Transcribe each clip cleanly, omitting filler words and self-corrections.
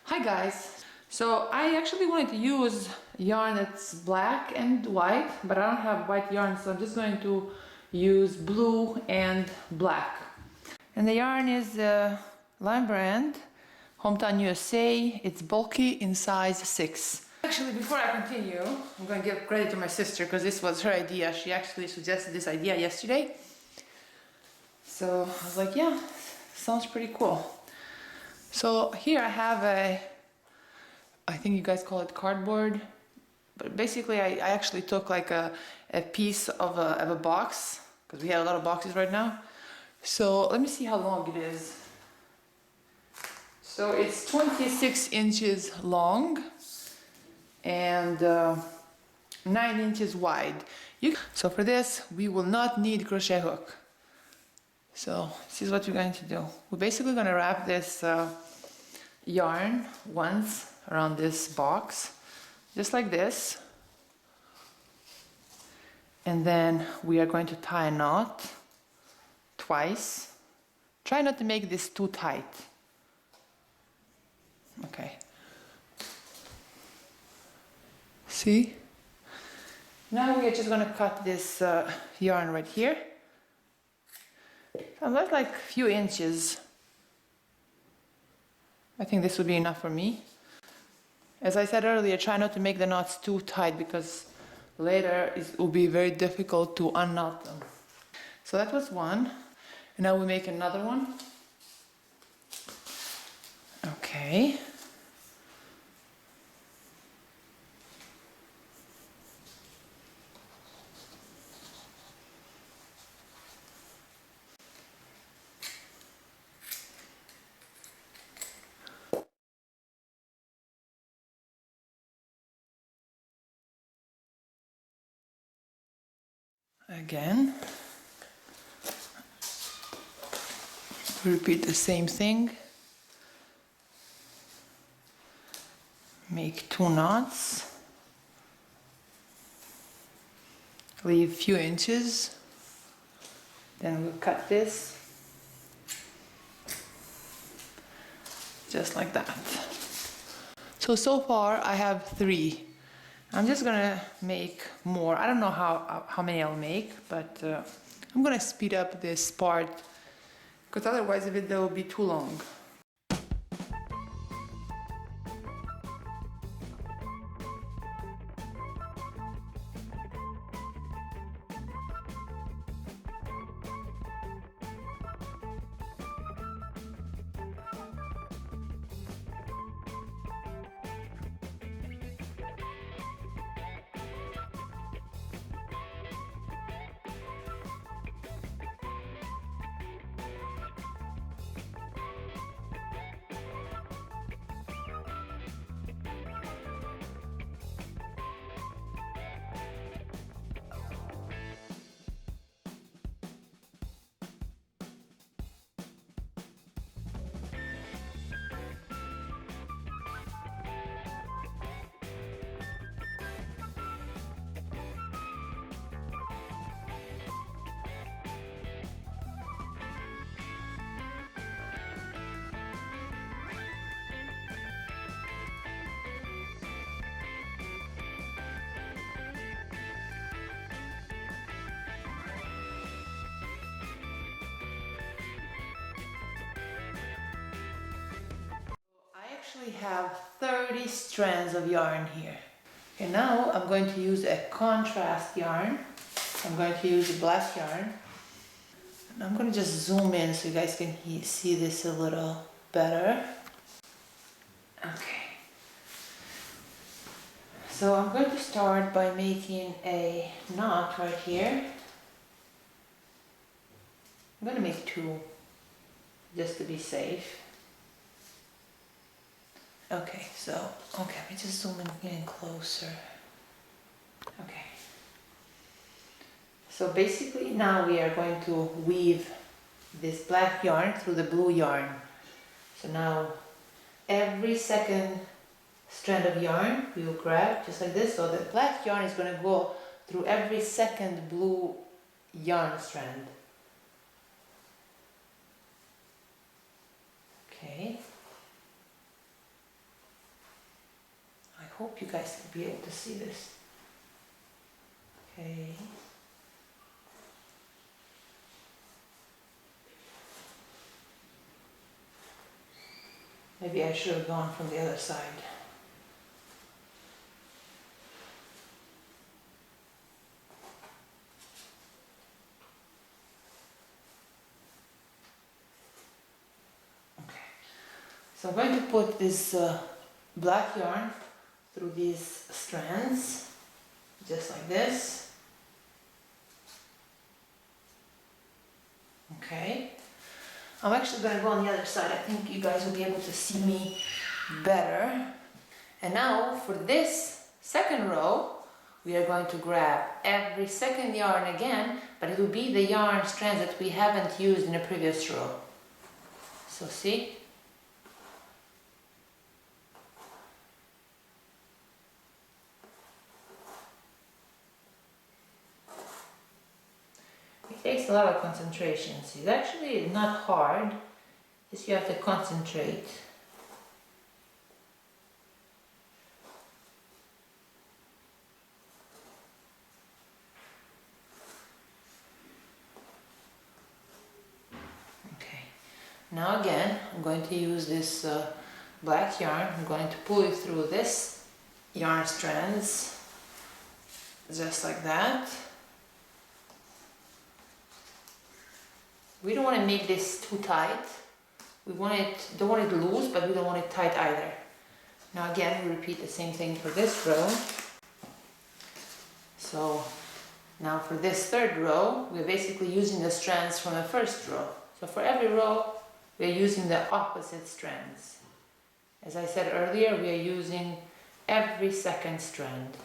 Hi guys! So I actually wanted to use yarn that's black and white, but I don't have white yarn, so I'm just going to use blue and black. And the yarn is Lime Brand, Hometown USA. It's bulky in size 6. Actually, before I continue, I'm going to give credit to my sister because this was her idea. She actually suggested this idea yesterday. So I was like, yeah, sounds pretty cool. So here I have I think you guys call it cardboard, but basically I actually took like a piece of a box, because we have a lot of boxes right now. So let me see how long it is. So it's 26 inches long and 9 inches wide. So for this we will not need crochet hook. So this is what we're going to do. We're basically going to wrap this yarn once around this box, just like this, and then we are going to tie a knot twice. Try not to make this too tight. Okay, see, now we are just going to cut this yarn right here, and that's like a few inches. I think this would be enough for me. As I said earlier, try not to make the knots too tight because later it will be very difficult to unknot them. So that was one. And now we make another one. Okay. Again. Repeat the same thing. Make 2 knots. Leave a few inches. Then we'll cut this. Just like that. So far I have 3. I'm just gonna make more. I don't know how many I'll make, but I'm gonna speed up this part because otherwise the video will be too long. I have 30 strands of yarn here. Okay, now I'm going to use a contrast yarn. I'm going to use a black yarn. And I'm going to just zoom in so you guys can see this a little better. Okay. So I'm going to start by making a knot right here. I'm going to make 2 just to be safe. Okay, let me just zoom in closer. Okay. So basically now we are going to weave this black yarn through the blue yarn. So now every second strand of yarn we will grab just like this. So the black yarn is going to go through every second blue yarn strand. Okay. hope you guys will be able to see this. Okay. Maybe I should have gone from the other side. Okay. So I'm going to put this black yarn through these strands, just like this. Okay. I'm actually going to go on the other side. I think you guys will be able to see me better. And now for this second row, we are going to grab every second yarn again, but it will be the yarn strands that we haven't used in the previous row. So see? It takes a lot of concentration. It's actually not hard, just you have to concentrate. Okay, now again, I'm going to use this black yarn. I'm going to pull it through this yarn strands, just like that. We don't want to make this too tight. We don't want it loose, but we don't want it tight either. Now again, we repeat the same thing for this row. So now for this third row, we're basically using the strands from the first row. So for every row, we're using the opposite strands. As I said earlier, we are using every second strand.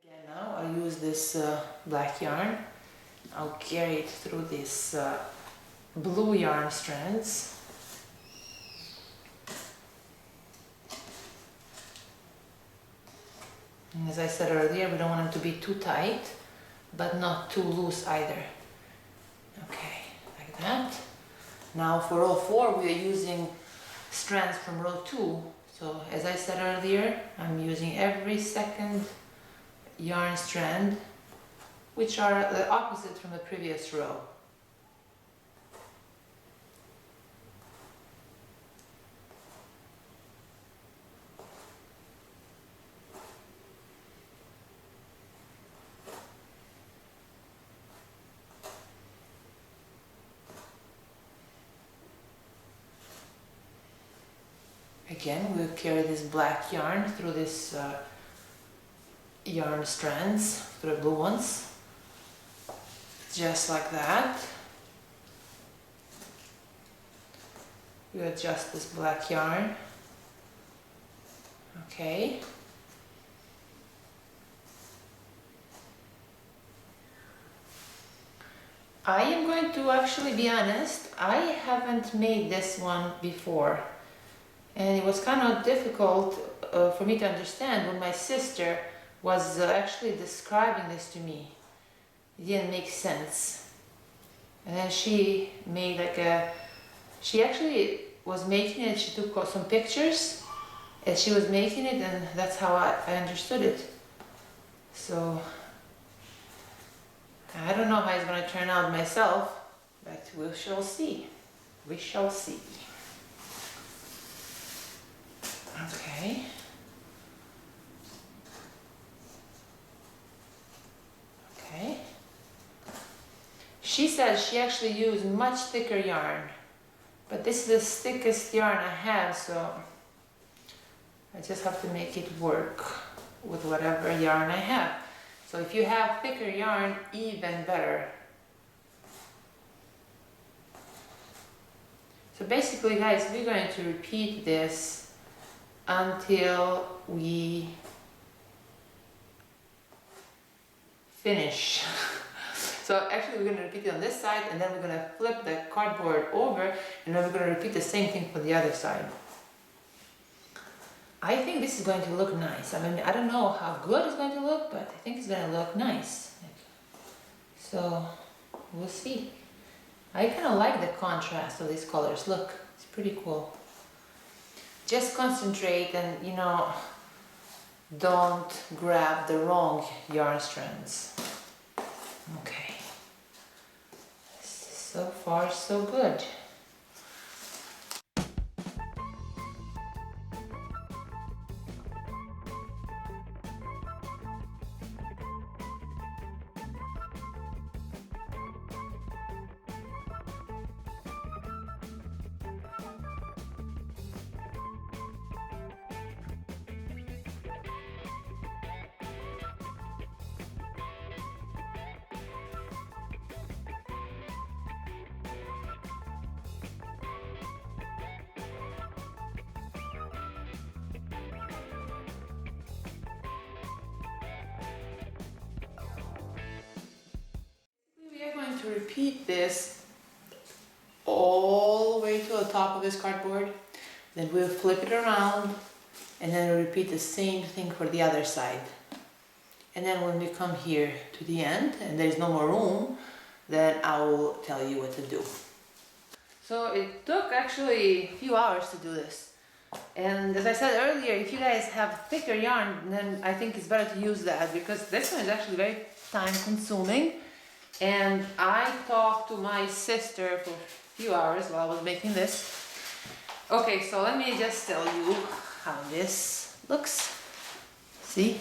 Again, now I'll use this black yarn. I'll carry it through these blue yarn strands. And as I said earlier, we don't want them to be too tight, but not too loose either. Okay, like that. Now for row 4, we are using strands from row 2. So as I said earlier, I'm using every second yarn strand, which are the opposite from the previous row. Again, we'll carry this black yarn through this yarn strands, through the blue ones, just like that. You adjust this black yarn. Okay. I am going to actually be honest, I haven't made this one before. And it was kind of difficult for me to understand when my sister was actually describing this to me. It didn't make sense. And then she made like she actually was making it, she took some pictures as she was making it, and that's how I understood it. So, I don't know how it's going to turn out myself, but we shall see. We shall see. Okay. Okay. She says she actually used much thicker yarn, but this is the thickest yarn I have, so I just have to make it work with whatever yarn I have. So if you have thicker yarn, even better. So basically, guys, we're going to repeat this until we finish. So actually we're going to repeat it on this side, and then we're going to flip the cardboard over, and then we're going to repeat the same thing for the other side. I think this is going to look nice. I mean, I don't know how good it's going to look, but I think it's going to look nice. So we'll see. I kind of like the contrast of these colors. Look, it's pretty cool. Just concentrate and, you know, don't grab the wrong yarn strands. Okay. So far, so good. We are going to repeat this all the way to the top of this cardboard. Then we'll flip it around, and then we'll repeat the same thing for the other side. And then when we come here to the end and there's no more room, then I will tell you what to do. So it took actually a few hours to do this. And as I said earlier, if you guys have thicker yarn, then I think it's better to use that, because this one is actually very time consuming. And I talked to my sister for a few hours while I was making this. Okay, so let me just tell you how this looks. See?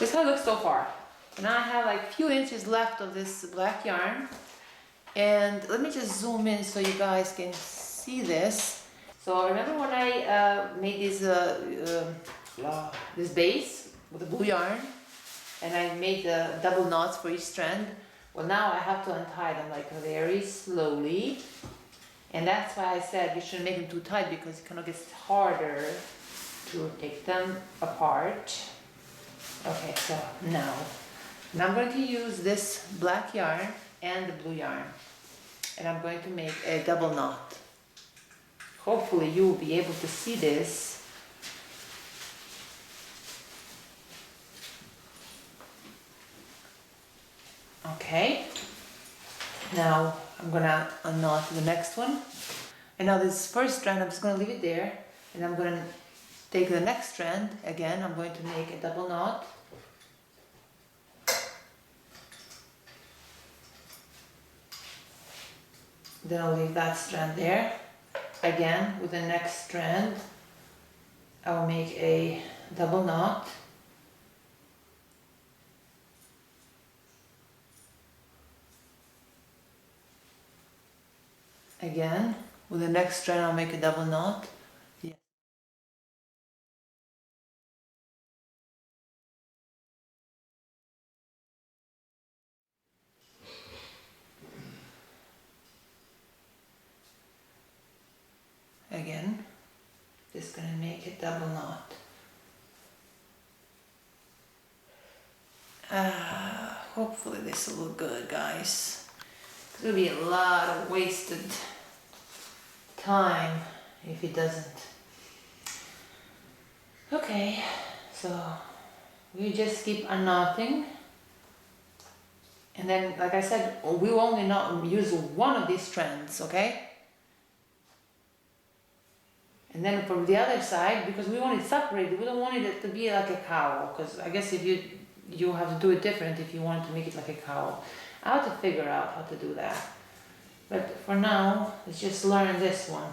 This is how it looks so far. And I have like a few inches left of this black yarn. And let me just zoom in so you guys can see this. So remember when I made this base with the blue yarn? And I made the double knots for each strand. Well, now I have to untie them like very slowly. And that's why I said you shouldn't make them too tight, because it kind of gets harder to take them apart. Okay, so now I'm going to use this black yarn and the blue yarn. And I'm going to make a double knot. Hopefully you will be able to see this. Okay, now I'm gonna unknot the next one. And now this first strand, I'm just gonna leave it there. And I'm gonna take the next strand. Again, I'm going to make a double knot. Then I'll leave that strand there. Again, with the next strand, I'll make a double knot. Again, with the next strand, I'll make a double knot. Yeah. Again, just gonna make a double knot. Hopefully this will look good, guys. There'll be a lot of wasted time if it doesn't. Okay, so we just keep unknotting. And then, like I said, we will only not use one of these strands, okay? And then from the other side, because we want it separated, we don't want it to be like a cowl, because I guess if you have to do it different if you want to make it like a cowl. I have to figure out how to do that. But for now, let's just learn this one.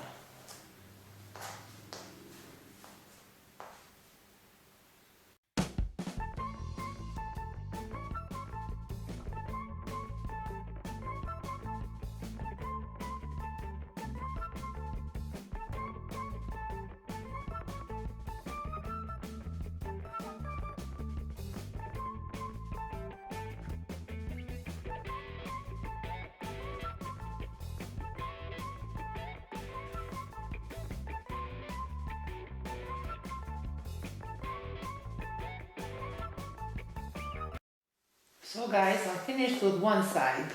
So guys, I'm finished with one side.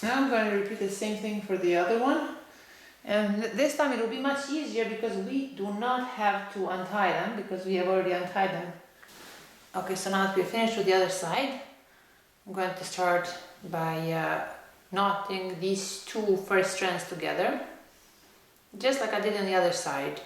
Now I'm going to repeat the same thing for the other one. And this time it will be much easier because we do not have to untie them because we have already untied them. Okay, so now that we're finished with the other side, I'm going to start by knotting these two first strands together, just like I did on the other side.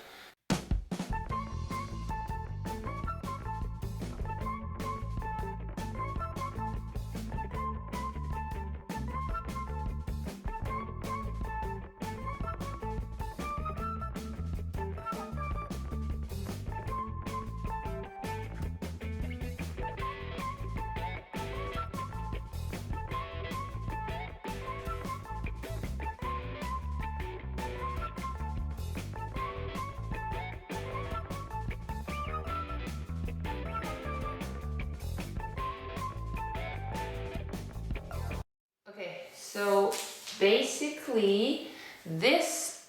Okay, so basically this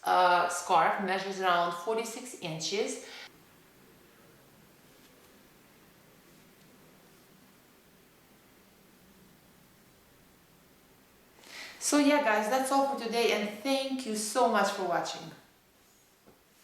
scarf measures around 46 inches. So yeah guys, that's all for today and thank you so much for watching.